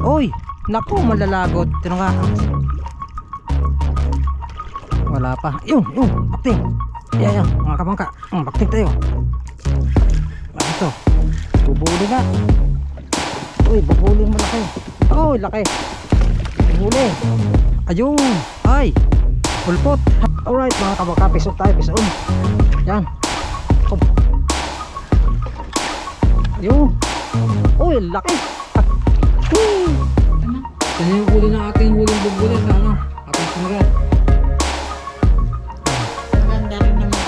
Oy, naku, malalagot. Tino nga. Wala pa. Yung, bakting. Yan, mga kabangka. Bakting tayo. Ito. Bubuli na. Uy, bubuli malaki. Oh, laki. Bubuli. Ayun. Ay. Pulpot. Alright, mga kabangka. Pisot tayo. Pisot. Yan. Ayun. Uy, laki. Yan yung huli na ating huling bubuli sa ano. Ating sumulat. Maganda rin naman.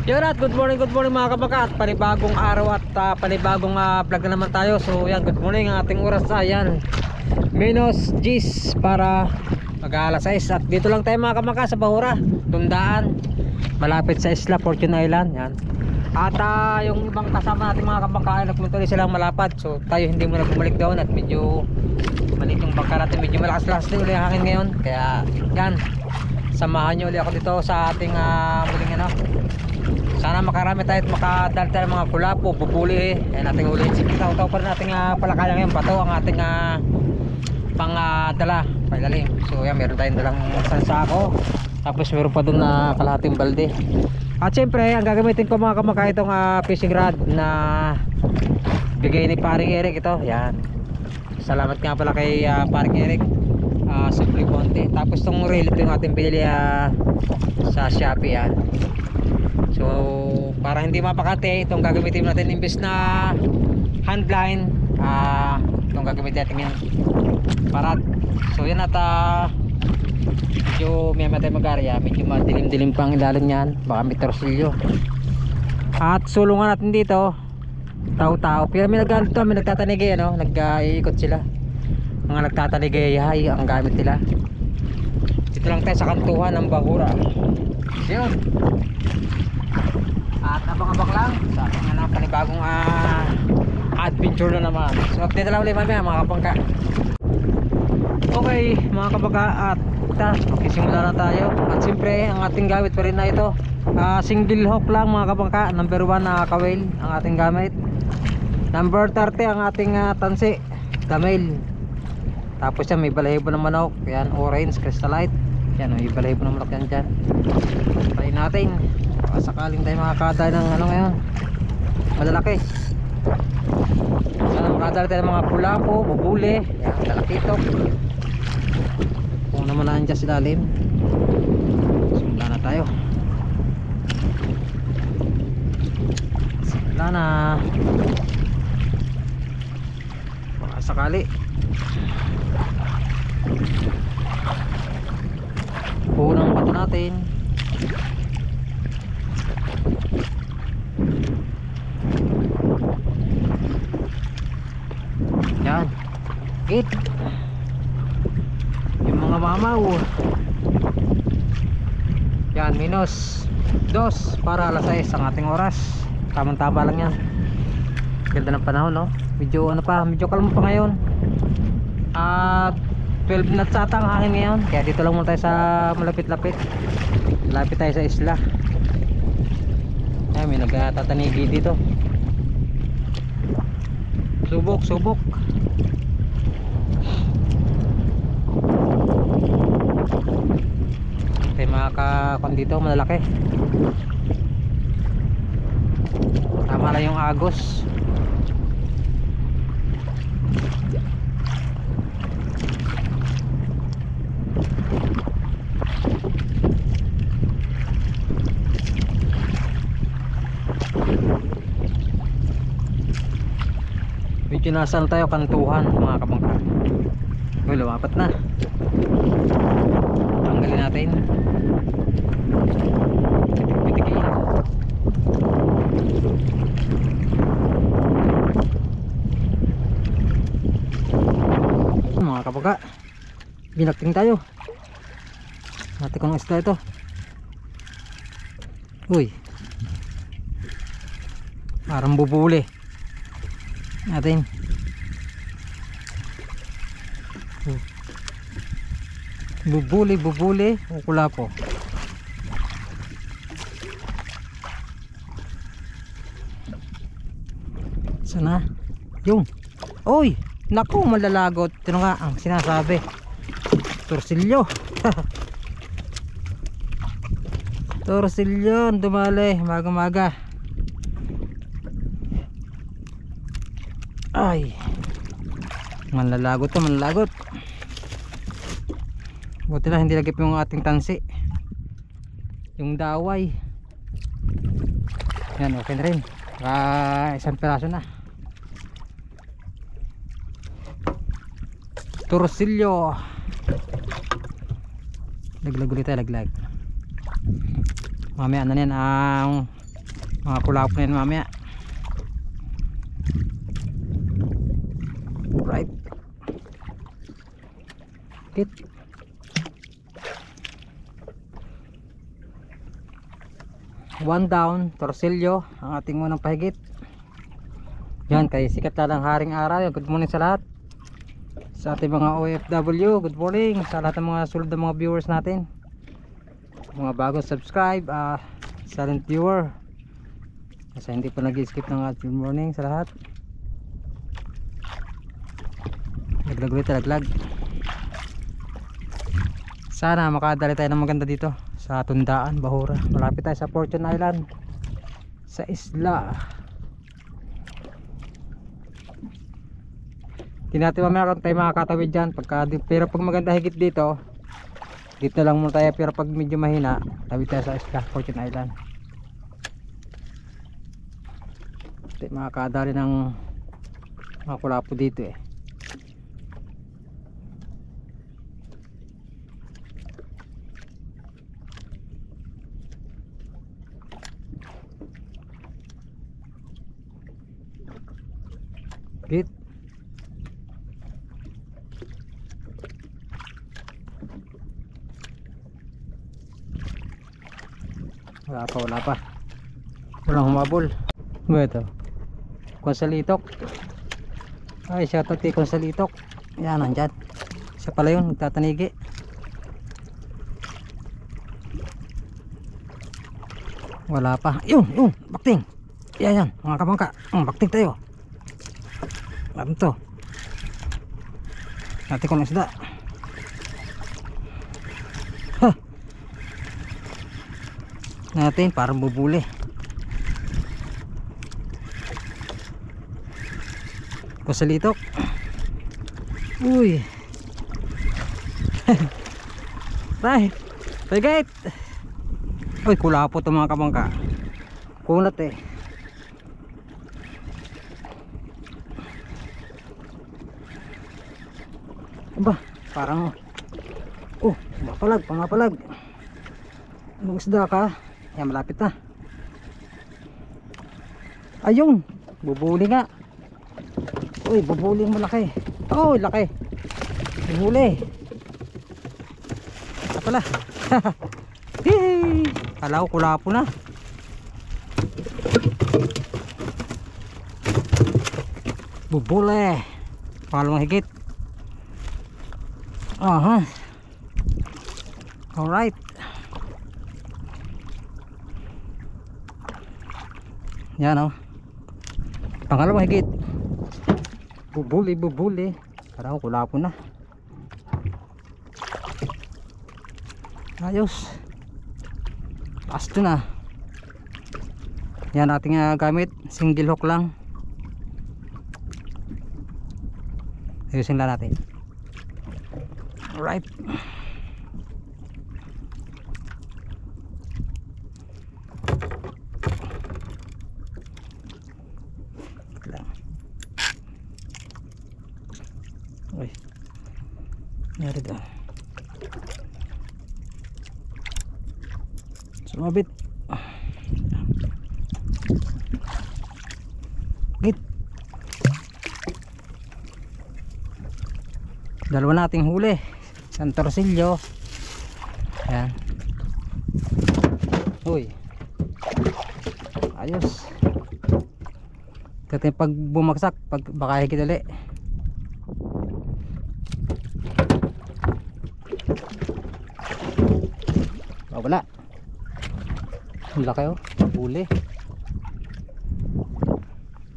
Yun at good morning mga kabaka. At panibagong araw at panibagong vlog na naman tayo. So yan, good morning. Ang ating oras ayan minus 10 para mag-alas 6. At dito lang tayo mga kabaka sa Bahura, Tundaan, malapit sa Isla Fortune Island. Yan. At yung ibang kasama natin mga kabaka ay nagpuntuloy silang malapad. So tayo hindi muna bumalik doon at medyo maliit yung bangka natin. Medyo malakas din ulit ang hangin ngayon. Kaya yan, samahan nyo ulit ako dito sa ating muling ano. Sana makarami tayo at makadal tayo ng mga kulapo, bubuli. Ayan ating ulit. Sige, taw pa rin ating palakaya ngayon. Pato ang ating pang dala, pailalim. So yan, meron tayong dalang sansako. Tapos meron pa doon na kalahating balde. At syempre, ang gagamitin ko mga kamaka itong fishing rod na bigay ni paring Eric ito. Yan. Salamat nga pala kay paring Eric. Simple Ponte. Tapos itong reel ito yung ating pinili sa Shopee. Yan. So para hindi mapakate, itong gagamitin natin imbes na handline, itong gagamitin natin yan parat. So yan at medyo may matay mag-area, medyo madilim-dilim pang ilalim yan, baka may torsilyo. At sulungan natin dito tao-tao, pero may nagtatanigay ano, nag-iikot sila, mga nagtatanigay ang gamit nila. Dito lang tayo sa kantuhan ng Bahura. Yun. At abang-abang lang sa ating panibagong adventure na naman. So update na lang ulit mamaya mga kabangka. Okay mga kabangka, at magsisimula na tayo. At siyempre ang ating gamit pa rin na ito, single hook lang mga kabangka. Number 1 na kawil ang ating gamit. Number 30 ang ating tansi, kamil. Tapos yan may balahibo ng manok. Yan, orange crystallite. Yan, may balahibo ng manok yan dyan. Try natin sakaling tayo makakadali ng ano ngayon malalaki. Sana makadali tayo ng mga pulapo, bubuli, yan, talakitok. Kung naman na andyan silalim, simula na tayo. Simula na baka sakali unang pato natin. Yan, hit yung mga mamaw. Yan, minus 2 para alas 6 ang ating oras. Tamang tama lang yan. Ganda ng panahon, no? Medyo ano pa, medyo kalmo pa ngayon. At 12 knots ata ang hangin ngayon. Kaya dito lang muna tayo sa malapit-lapit. Lapit tayo sa isla. Ay, may nagtatanigi dito. Subok. May mga kakon dito malalaki. Tama lang yung agos. Medyo nasaan tayo, kantuhan mga kabangka. Uy, lumapat na. Tanggalin natin. Pitigin. Mga kabangka, binakting tayo. Natin kung isda ito. Uy, parang bubuli natin. Bubuli o kulapo. Sana? Yung. Oy! Naku, malalagot. Ito nga ang sinasabi. Torsilyo. Torsilyo. Dumali. Maga-maga. Ay. Malalagot to, malalagot. Buti na hindi lagip yung ating tansi. Yung daway. Yan, okay na rin. Isang piraso na. Torsilyo. Laglag ulit tayo, laglag. Mamaya na yan ang mga kulap na yan mamaya. Right. Hit. One down, torsilyo ang ating unang pahigit. Yan, kay sikat lang haring araw. Good morning sa lahat. Sa ating mga OFW, good morning sa lahat ng mga sulod ng mga viewers natin, mga bagong subscribe, silent viewer, kasi hindi pa nag-skip ng good morning sa lahat. Laglag ulit, laglag. Sana makadali tayo ng maganda dito sa Tundaan, Bahura. Malapit tayo sa Fortune Island, sa isla. Tinati mamaya kung tayo makakatawid dyan pero pag maganda higit dito lang muna tayo, pero pag medyo mahina tawid tayo sa isla, Fortune Island. Tayo makakadali ng mga kulapo dito eh. Git. Wala pa walang humabol. Ano ito? Konsalitok. Ay, shoutout kay Konsalitok. Yan, nandyan. Siya pala yun, nagtatanigi. Wala pa. Yun, bakting. Yan, mga kabangka. Bakting tayo. Ano to? Natin ko ng isda. Natin parang bubuli. Konsalitok. Uy. Right. Pagait. Uy, kulapo to mga kabangka. Kunat eh. Aba, parang pangapalag. Anong isda ka? Yan, malapit na. Ayun, bubuli nga. Uy, bubuli malaki. Oh, laki. Bubuli. Ito pala. Hey, kala ko kulapo na. Bubuli. Pangalawang higit. Aha. Alright. Yan o. Pangalawang higit. Bubuli. Parang kulapo na. Ayos. Pasto na. Yan ating gamit. Single hook lang. Ayusin lang natin. Alright. Uy, nyari dah. Sumabit. Git. Dalawa nating huli. Isang torsilyo. Ayan. Uy. Ayos. Kasi pag bumagsak, baka higit ulit. Wala. Ang laki oh, huli.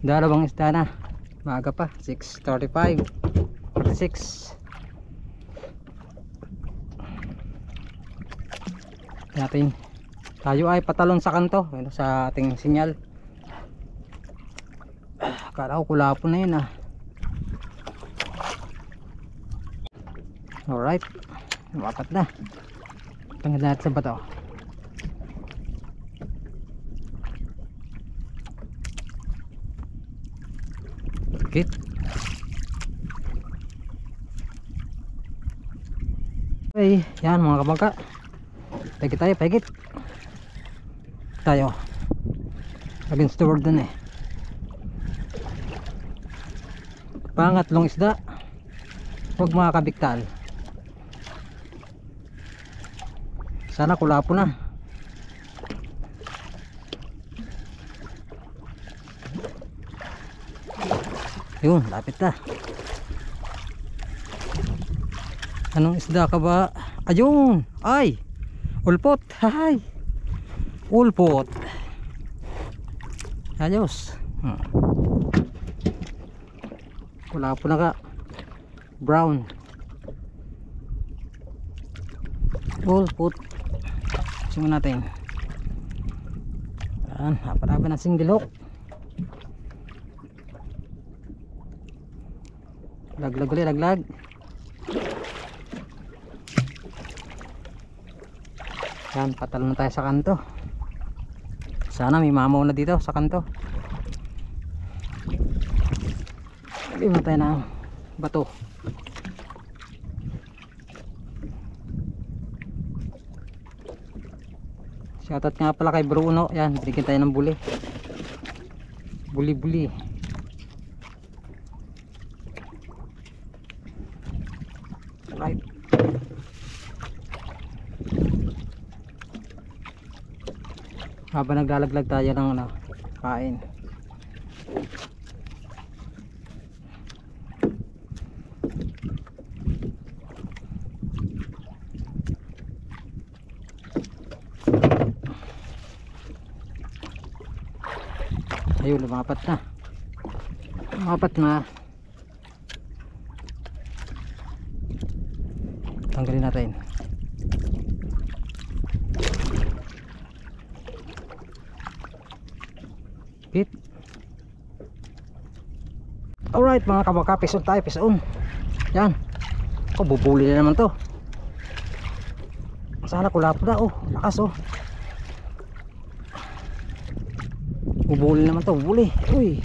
Dalawang isda na. Maaga pa, 6:35, 46. Natin tayo ay patalon sa kanto, sa ating sinyal. Akala ko kulapon na yun ah. Alright, mapat na. Tanggal natin sa bato. Okay. Okay, yan mga kabangka. Pagit tayo, pagit tayo against the world dun eh. Pangatlong isda, huwag mga kabiktal. Sana kulapo na. Yun, lapit na. Anong isda ka ba? Ayun, ay ulpot. Hay, ulpot. Ayos. Kulapo na ka. Brown ulpot. Simulan natin. Yan, hapa-hapa na single hook. Laglag ulit, laglag. Yan, patalon na tayo sa kanto. Sana may mamaw na dito sa kanto. Lima tayo ng bato. Shoutout nga pala kay Bruno. Yan, bigyan tayo ng buli. Buli-buli. Right. Habang naglalaglag tayo ng kain. Ayun, lumapat na. Lumapat na. Tanggalin natin. Hit. Alright mga kabangka, pison tayo, pison. Yan. Oh, bubuli na naman to. Sana kulapo na. Oh, lakas oh. Bubuli naman to, bubuli. Uy.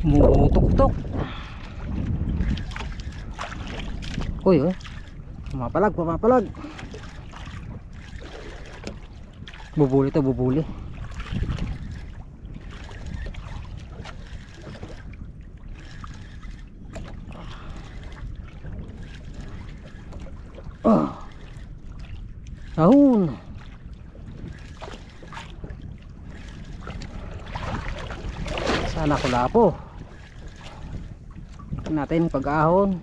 Mutok-tok. Uy, oh. Pumapalag, pumapalag. Bubuli to, bubuli. Oh. Ahon. Sana kulapo. Natin pag-ahon.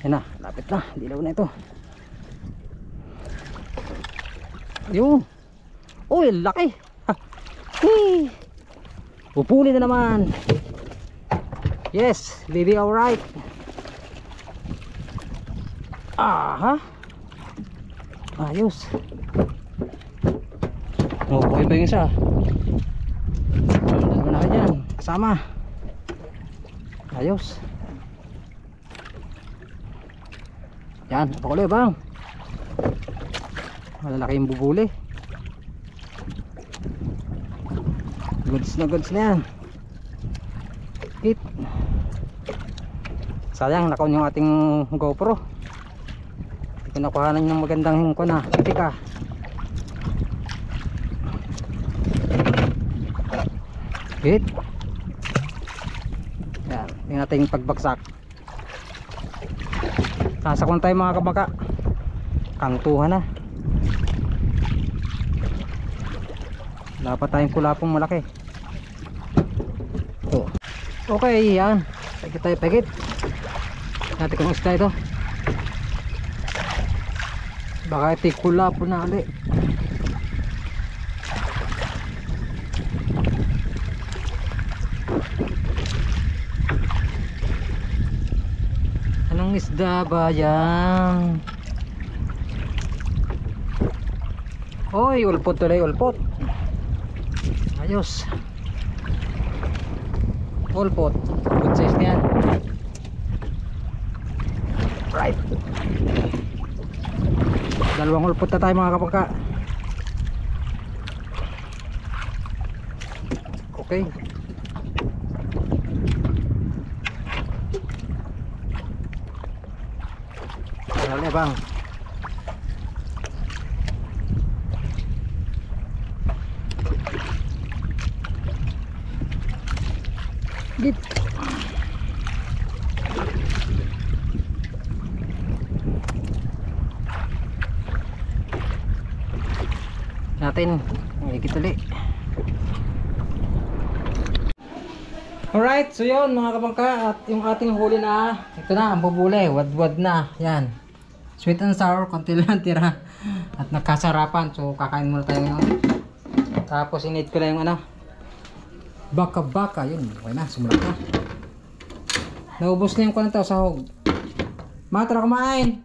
Yan na, lapit na, dilaw na ito. Yung uy, laki. Pupuli na naman. Yes, baby, alright. Aha. Ayos. Oh, buhay pa yung isa. Dalawa na kayo dyan, kasama. Ayos. Yan, pakuloy bang. Malalaki yung bubuli. Goods na yan. Hit. Sayang, nakaon yung ating GoPro. Hindi ko nakuhanan yung magandang hingko na pitika. Hit. Yan, yung ating pagbaksak. Nasakon tayo mga kabangka. Kantuhan na. Dapat tayong kulapong malaki. Oh. Okay, yan. Pagit tayo, pagit. Natin kung isda ito. Baka itikula po na ulit. Anong isda ba yan? Oy, ulpot tuloy, ulpot. Ayos. Ulpot. Good size niyan. Right. Dalawang ulpot na tayo mga kapangka. Okay. Dali bang. Git. Natin higit ulit. Alright, so yun mga kapangka, at yung ating huli na ito na, ang bubuli, wadwad na yan, sweet and sour, konti lang tira at nagkasarapan. So kakain muna tayo ngayon. Tapos init ko lang yung ano, baka yun, okay na, sumulat na. Naubos na yung kuwan ito, sahog. Tara kumain.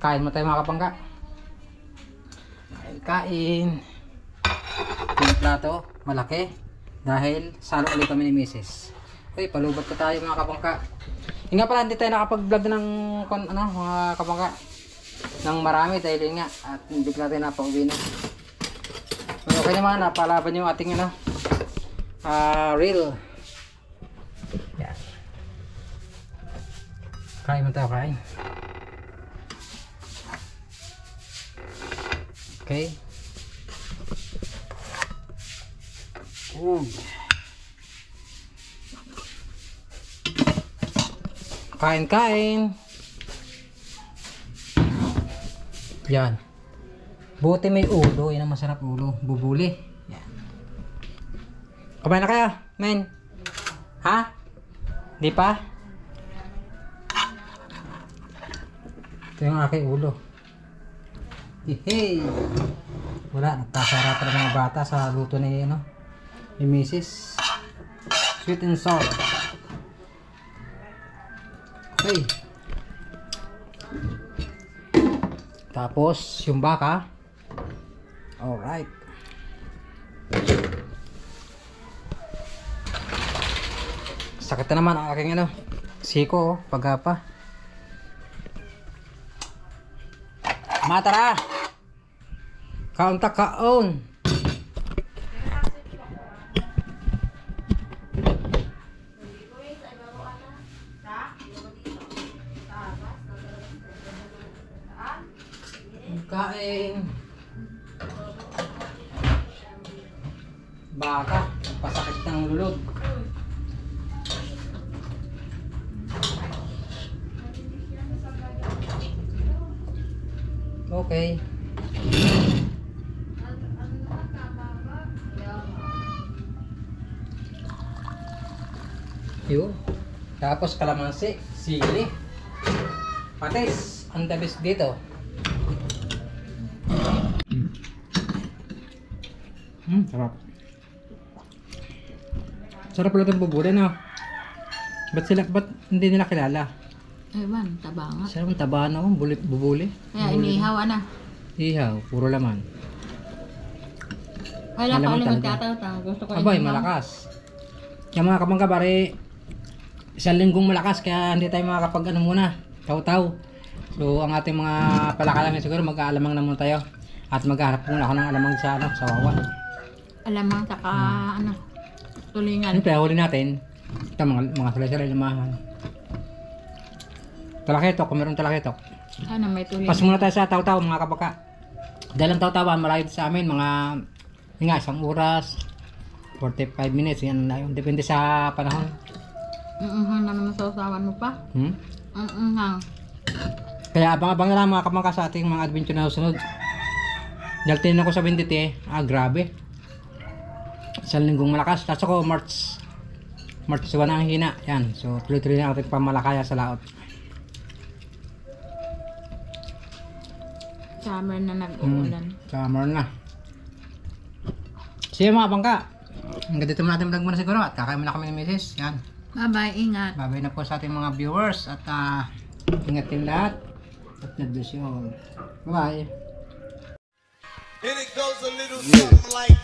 Kain mo tayo mga kapangka. Kain. Yung plato, malaki. Dahil salo ulit kami ni Mrs. Okay, palubat ko tayo mga kapangka. Yung nga pala, hindi tayo nakapag-vlog ng mga kapangka ng marami dahil yun nga, at hindi natin napauwi na. Okay naman, napalaban yung ating reel. Yan. Kain mo tayo, kain. Okay. Kain. Yan. Buti may ulo. Yan ang masarap, ulo. Bubuli. Yan. Kumain na kaya, men? Ha? Di pa? Ito yung aking ulo. Hey! Wala, nagkasara pa ng mga bata sa luto ni ni Mrs. Sweet and sour. Okay. Tapos yung baka. Alright. Sakit na naman ang aking siko, pagapa. Matara. Kaon ta kaon. Kain. Baka, pasakit ng lulod. Okay. Yun. Tapos kalamansi, sili, patis, ang the best dito. Sarap pala itong bubuli, no? Ba't hindi nila kilala? Ewan, taba nga. Sarap ang taba, no? Bubuli. Kaya inihaw na. Ihaw, puro laman. Wala pa Malaman ulit talaga. magtatatang. Gusto ko Abay, inihaw. malakas. Kaya mga kapangka, bari isang linggong malakas, kaya hindi tayo makakapag muna, taw-taw. So ang ating mga palakalan siguro mag-aalamang na muna tayo. At maghanap muna ako ng alamang sa wawa. Alamang saka tulingan. Siyempre, huli natin. Ito, mga salay-salay lumahan. Talaketok, kung meron talaketok. Sana may tulingan. Pas muna tayo sa taw-taw mga kapangka. Dahil ang taw-tawan, malayo sa amin, mga isang oras, 45 minutes, yan na yun. Depende sa panahon. Hang naman sa usawan mo pa. Hang. Kaya abang-abang na lang mga kapangka sa ating mga adventure na susunod. Dahil tinan ko sa 20, grabe. Isang linggong malakas. Tapos ako March March 1 ang hina. Yan. So tuloy-tuloy na ating pamalakaya sa laot. Summer na nag-uulan. Summer na. Sige mga bangka. Hanggang dito muna ating vlog muna siguro at kakain muna kami ni Mrs. Yan. Bye-bye, ingat. Babay na po sa ating mga viewers at ingat kayong lahat at God bless you all. Bye-bye. And it goes a little something like